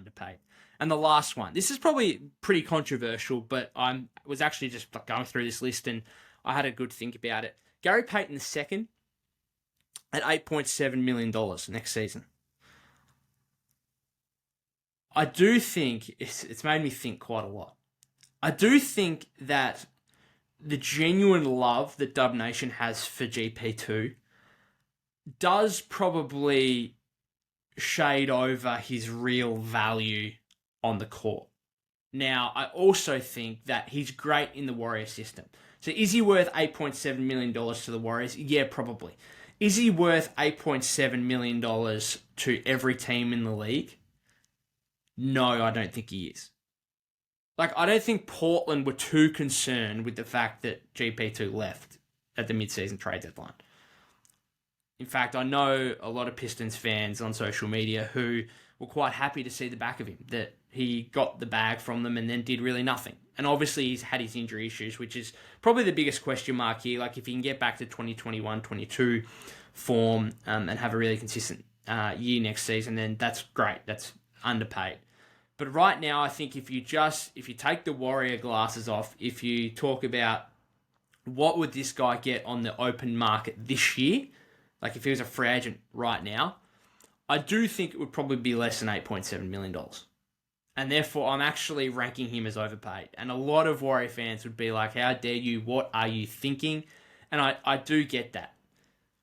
underpaid. And the last one, this is probably pretty controversial, but I was actually just going through this list and I had a good think about it. Gary Payton II at $8.7 million next season. I do think it's made me think quite a lot. I do think that the genuine love that Dub Nation has for GP2 does probably shade over his real value on the court. Now, I also think that he's great in the Warrior system. So is he worth $8.7 million to the Warriors? Yeah, probably. Is he worth $8.7 million to every team in the league? No, I don't think he is. Like, I don't think Portland were too concerned with the fact that GP2 left at the mid-season trade deadline. In fact, I know a lot of Pistons fans on social media who were quite happy to see the back of him, that he got the bag from them and then did really nothing. And obviously he's had his injury issues, which is probably the biggest question mark here. Like, if he can get back to 2021-22 form and have a really consistent year next season, then that's great. That's underpaid. But right now, I think if you take the Warrior glasses off, if you talk about what would this guy get on the open market this year, like if he was a free agent right now, I do think it would probably be less than $8.7 million. And therefore, I'm actually ranking him as overpaid. And a lot of Warrior fans would be like, how dare you? What are you thinking? And I do get that.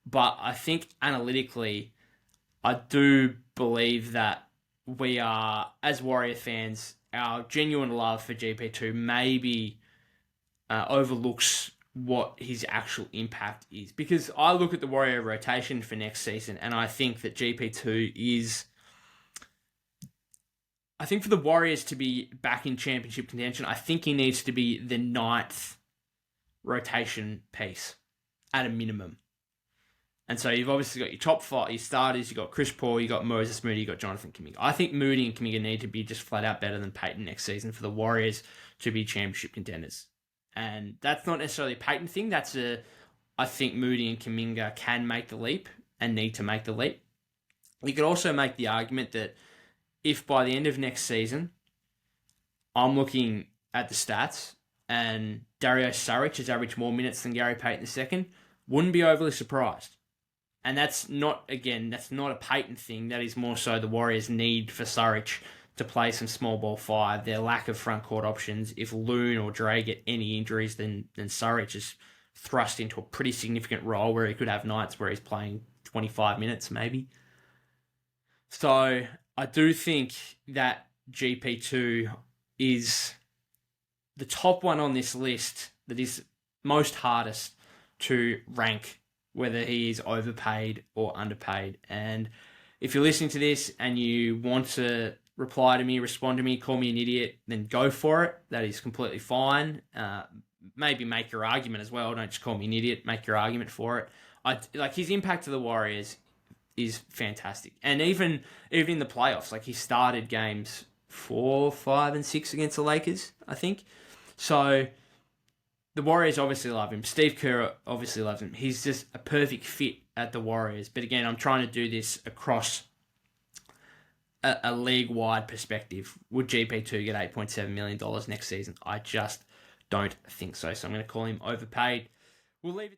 But I think analytically, I do believe that we are, as Warrior fans, our genuine love for GP2 maybe overlooks what his actual impact is. Because I look at the Warrior rotation for next season and I think that GP2 is... I think for the Warriors to be back in championship contention, I think he needs to be the 9th rotation piece at a minimum. And so you've obviously got your top 5, your starters, you've got Chris Paul, you've got Moses Moody, you've got Jonathan Kuminga. I think Moody and Kuminga need to be just flat out better than Payton next season for the Warriors to be championship contenders. And that's not necessarily a Payton thing. I think Moody and Kuminga can make the leap and need to make the leap. You could also make the argument that if by the end of next season, I'm looking at the stats and Dario Saric has averaged more minutes than Gary Payton II, wouldn't be overly surprised. And that's not a Payton thing. That is more so the Warriors' need for Saric to play some small ball 5, their lack of front court options. If Loon or Dre get any injuries, then Saric is thrust into a pretty significant role where he could have nights where he's playing 25 minutes maybe. So I do think that GP2 is the top one on this list that is most hardest to rank whether he is overpaid or underpaid. And if you're listening to this and you want to reply to me, respond to me, call me an idiot, then go for it. That is completely fine. Maybe make your argument as well. Don't just call me an idiot. Make your argument for it. Like his impact to the Warriors is fantastic. And even in the playoffs, like he started games 4, 5, and 6 against the Lakers, I think. So the Warriors obviously love him. Steve Kerr obviously loves him. He's just a perfect fit at the Warriors. But again, I'm trying to do this across a league-wide perspective. Would GP2 get $8.7 million next season? I just don't think so. So I'm going to call him overpaid. We'll leave it.